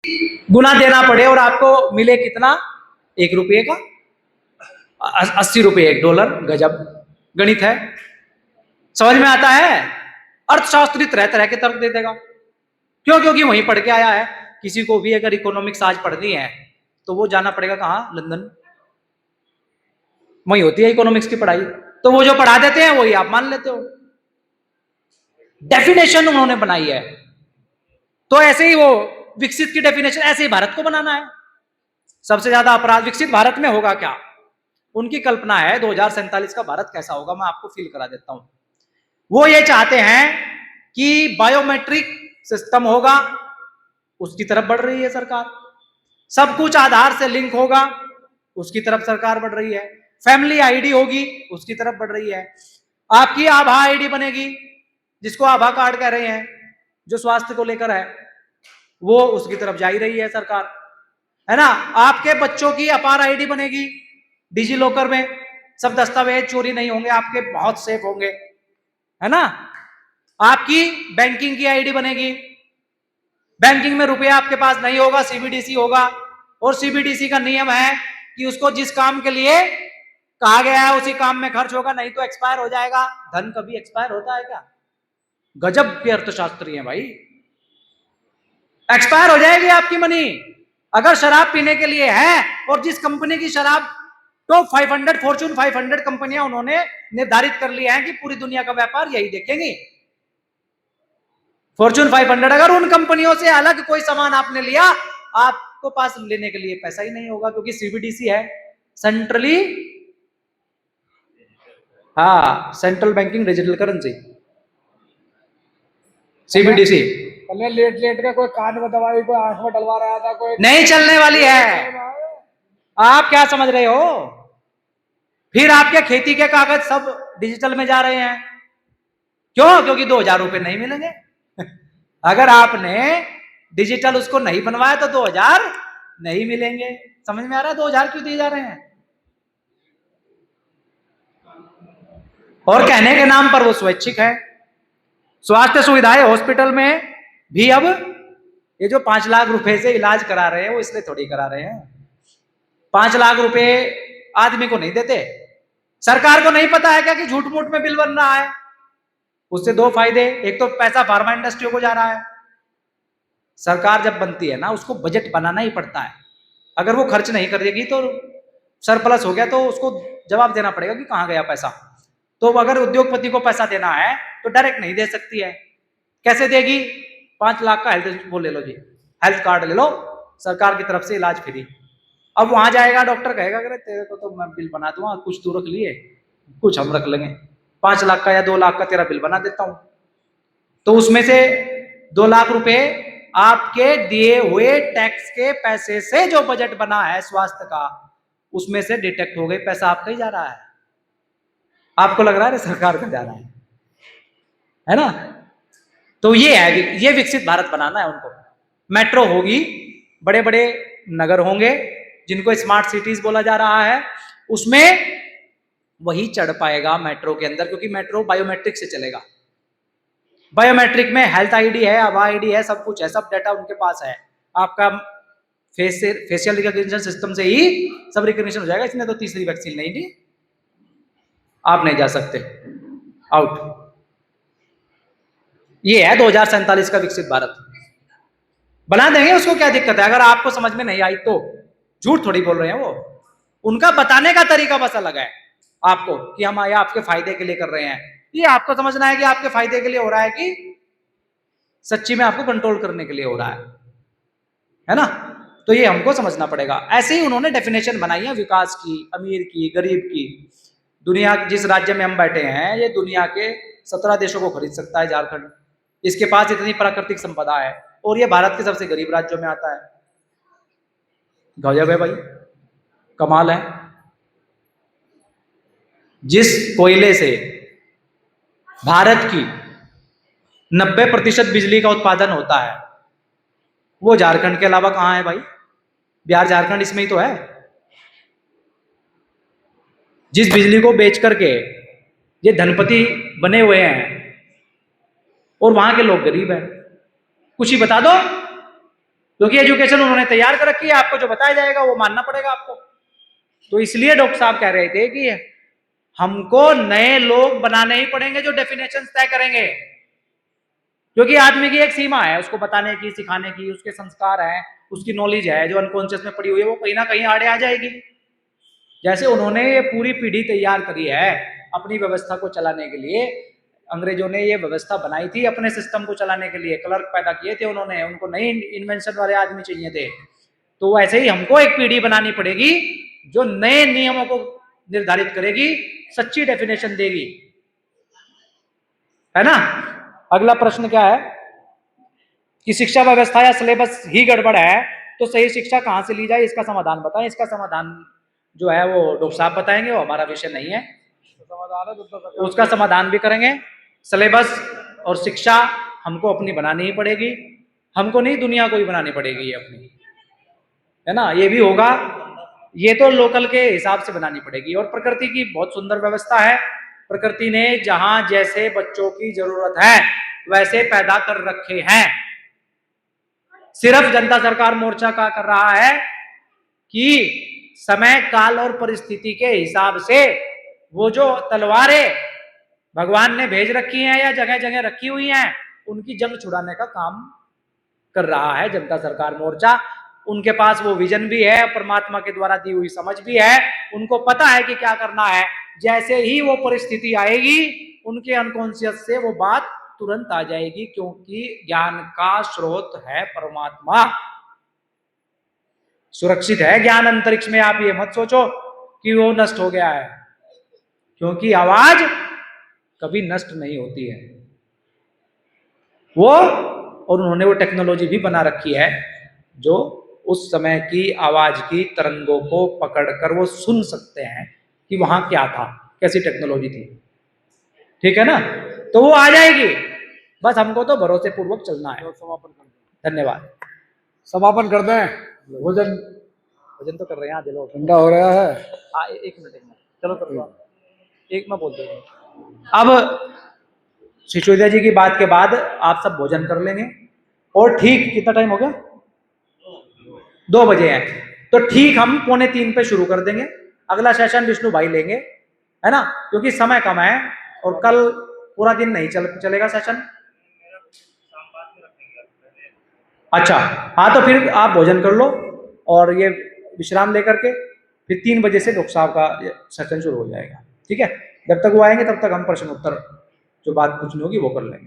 गुना देना पड़े और आपको मिले कितना, 1 रुपये का 80 रुपये $1। गजब गणित है, समझ में आता है। अर्थशास्त्री तरह तरह के तर्क दे देगा, क्यों? क्योंकि वहीं पढ़ के आया है। किसी को भी अगर इकोनॉमिक्स आज पढ़नी है तो वो जाना पड़ेगा कहाँ? लंदन, वही होती है इकोनॉमिक्स की पढ़ाई। तो वो जो पढ़ा देते हैं वही आप मान लेते हो, डेफिनेशन उन्होंने बनाई है। तो ऐसे ही वो विकसित की डेफिनेशन, ऐसे ही भारत को बनाना है। सबसे ज्यादा अपराध विकसित भारत में होगा क्या? उनकी कल्पना है 2047 का भारत कैसा होगा, मैं आपको फील करा देता हूं। वो ये चाहते हैं कि बायोमेट्रिक सिस्टम होगा, उसकी तरफ बढ़ रही है सरकार। सब कुछ आधार से लिंक होगा, उसकी तरफ सरकार बढ़ रही है। फैमिली आईडी होगी, उसकी तरफ बढ़ रही है। आपकी आभा आईडी बनेगी, जिसको आभा कार्ड कह रहे हैं, जो स्वास्थ्य को लेकर है, वो उसकी तरफ जा ही रही है सरकार, है ना। आपके बच्चों की अपार आईडी बनेगी डिजी लॉकर में, सब दस्तावेज चोरी नहीं होंगे आपके, बहुत सेफ होंगे, है ना। आपकी बैंकिंग की आईडी बनेगी, बैंकिंग में रुपया आपके पास नहीं होगा, सीबीडीसी होगा। और सीबीडीसी का नियम है कि उसको जिस काम के लिए कहा गया है उसी काम में खर्च होगा, नहीं तो एक्सपायर हो जाएगा। धन कभी एक्सपायर होता है क्या? गजब के अर्थशास्त्री हैं भाई। एक्सपायर हो जाएगी आपकी मनी अगर शराब पीने के लिए है। और जिस कंपनी की शराब टॉप 500 फॉर्च्यून 500 कंपनियां उन्होंने निर्धारित कर लिया है कि पूरी दुनिया का व्यापार यही देखेंगी, फॉर्च्यून 500। अगर उन कंपनियों से अलग कोई सामान आपने लिया, आपको पास लेने के लिए पैसा ही नहीं होगा, क्योंकि सीबीडीसी है, सेंट्रली, हाँ, central banking digital currency, CBDC. लेट लेट का कोई कान में दवाई, कोई आंख में डलवा रहा था, कोई नहीं चलने वाली है। आप क्या समझ रहे हो? फिर आपके खेती के कागज सब डिजिटल में जा रहे हैं, क्यों? क्योंकि 2000 रुपए नहीं मिलेंगे। अगर आपने डिजिटल उसको नहीं बनवाया तो 2000 नहीं मिलेंगे। समझ में आ रहा है 2000 क्यों दिए जा रहे हैं? और कहने के नाम पर वो स्वैच्छिक है। स्वास्थ्य सुविधाएं हॉस्पिटल में भी अब ये जो 5 लाख रुपए से इलाज करा रहे हैं वो इसलिए थोड़ी करा रहे हैं। 5 लाख रुपए आदमी को नहीं देते। सरकार को नहीं पता है क्या कि झूठ मूठ में बिल बन रहा है? उससे 2 फायदे, एक तो पैसा फार्मा इंडस्ट्री को जा रहा है। सरकार जब बनती है ना, उसको बजट बनाना ही पड़ता है। अगर वो खर्च नहीं करेगी तो सरप्लस हो गया तो उसको जवाब देना पड़ेगा कि कहां गया पैसा। तो अगर उद्योगपति को पैसा देना है तो डायरेक्ट नहीं दे सकती है। कैसे देगी? 5 लाख का हेल्थ वो ले लो जी, हेल्थ कार्ड ले लो, सरकार की तरफ से इलाज फ्री। अब वहां जाएगा, डॉक्टर कहेगा कि तेरे को तो मैं बिल बना दूंगा, कुछ तू रख लिए, कुछ हम रख लेंगे, 5 लाख का या 2 लाख का तेरा बिल बना देता हूं। तो उसमें से 2 लाख रुपए आपके दिए हुए टैक्स के पैसे से जो बजट बना है स्वास्थ्य का, उसमें से डिटेक्ट हो गई, पैसा आपका ही जा रहा है। आपको लग रहा है सरकार का जा रहा है ना। तो ये है, ये विकसित भारत बनाना है उनको। मेट्रो होगी, बड़े बड़े नगर होंगे जिनको स्मार्ट सिटीज बोला जा रहा है, उसमें वही चढ़ पाएगा मेट्रो के अंदर, क्योंकि मेट्रो बायोमेट्रिक से चलेगा। बायोमेट्रिक में हेल्थ आईडी है, आभा आईडी है, सब कुछ है, सब डाटा उनके पास है। आपका फेशियल रिकॉग्निशन सिस्टम से ही सब रिकॉग्निशन हो जाएगा। इसने तो तीसरी वैक्सीन नहीं दी, आप नहीं जा सकते, आउट। ये है 2047 का विकसित भारत। बना देंगे उसको, क्या दिक्कत है? अगर आपको समझ में नहीं आई तो झूठ थोड़ी बोल रहे हैं वो, उनका बताने का तरीका बस अलग है आपको कि हम आया आपके फायदे के लिए कर रहे हैं। ये आपको समझना है कि आपके फायदे के लिए हो रहा है कि सच्ची में आपको कंट्रोल करने के लिए हो रहा है ना। तो ये हमको समझना पड़ेगा। ऐसे ही उन्होंने डेफिनेशन बनाई है विकास की, अमीर की, गरीब की। दुनिया जिस राज्य में हम बैठे हैं, ये दुनिया के 17 देशों को खरीद सकता है झारखंड। इसके पास इतनी प्राकृतिक संपदा है और ये भारत के सबसे गरीब राज्यों में आता है। गजब है भाई, कमाल है। जिस कोयले से भारत की 90% बिजली का उत्पादन होता है, वो झारखंड के अलावा कहां है भाई? बिहार झारखंड इसमें ही तो है। जिस बिजली को बेच करके ये धनपति बने हुए हैं और वहां के लोग गरीब हैं। कुछ ही बता दो, क्योंकि एजुकेशन उन्होंने तैयार कर रखी है, आपको जो बताया जाएगा वो मानना पड़ेगा आपको। तो इसलिए डॉक्टर साहब कह रहे थे कि हमको नए लोग बनाने ही पड़ेंगे जो डेफिनेशन तय करेंगे, क्योंकि आदमी की एक सीमा है उसको बताने की, सिखाने की, उसके संस्कार है, उसकी नॉलेज है जो अनकॉन्शियस में पड़ी हुई है, वो कहीं ना कहीं आड़े आ जाएगी। जैसे उन्होंने ये पूरी पीढ़ी तैयार करी है अपनी व्यवस्था को चलाने के लिए, अंग्रेजों ने ये व्यवस्था बनाई थी अपने सिस्टम को चलाने के लिए, क्लर्क पैदा किए थे उन्होंने, उनको नई इन्वेंशन वाले आदमी चाहिए थे। तो वैसे ही हमको एक पीढ़ी बनानी पड़ेगी जो नए नियमों को निर्धारित करेगी, सच्ची डेफिनेशन देगी, है ना। अगला प्रश्न क्या है कि शिक्षा व्यवस्था या सिलेबस ही गड़बड़ है तो सही शिक्षा कहां से ली जाए, इसका समाधान बताएं। इसका समाधान जो है वो डॉक्टर साहब बताएंगे, वो हमारा विषय नहीं है, उसका समाधान भी करेंगे। सिलेबस और शिक्षा हमको अपनी बनानी ही पड़ेगी, हमको नहीं दुनिया को ही बनानी पड़ेगी ये अपनी, है ना। ये भी होगा, ये तो लोकल के हिसाब से बनानी पड़ेगी। और प्रकृति की बहुत सुंदर व्यवस्था है, प्रकृति ने जहां जैसे बच्चों की जरूरत है वैसे पैदा कर रखे हैं। सिर्फ जनता सरकार मोर्चा का कर रहा है कि समय काल और परिस्थिति के हिसाब से वो जो तलवारें भगवान ने भेज रखी हैं या जगह जगह रखी हुई हैं उनकी जंग छुड़ाने का काम कर रहा है जनता सरकार मोर्चा। उनके पास वो विजन भी है, परमात्मा के द्वारा दी हुई समझ भी है, उनको पता है कि क्या करना है। जैसे ही वो परिस्थिति आएगी उनके अनकॉन्शियस से वो बात तुरंत आ जाएगी, क्योंकि ज्ञान का स्रोत है परमात्मा, सुरक्षित है ज्ञान अंतरिक्ष में। आप ये मत सोचो कि वो नष्ट हो गया है, क्योंकि आवाज कभी नष्ट नहीं होती है वो। और उन्होंने वो टेक्नोलॉजी भी बना रखी है जो उस समय की आवाज की तरंगों को पकड़कर वो सुन सकते हैं कि वहां क्या था, कैसी टेक्नोलॉजी थी, ठीक है ना। तो वो आ जाएगी, बस हमको तो भरोसे पूर्वक चलना है। समापन कर दें, धन्यवाद। समापन कर दें। भोजन भोजन तो कर रहे हैं, आज लोग ठंडा हो रहा है। एक मिनट चलो कर दो, एक मैं बोल दूंगा। अब सिसोदिया जी की बात के बाद आप सब भोजन कर लेंगे, और ठीक कितना टाइम हो गया, 2 बजे है, तो ठीक हम 2:45 पे शुरू कर देंगे। अगला सेशन विष्णु भाई लेंगे, है ना, क्योंकि समय कम है और कल पूरा दिन नहीं चलेगा सेशन। अच्छा हाँ, तो फिर आप भोजन कर लो और ये विश्राम लेकर के फिर 3 बजे से डॉक्टर साहब का सेशन शुरू हो जाएगा, ठीक है। जब तक वो आएंगे तब तक हम प्रश्न उत्तर जो बात पूछनी होगी वो कर लेंगे।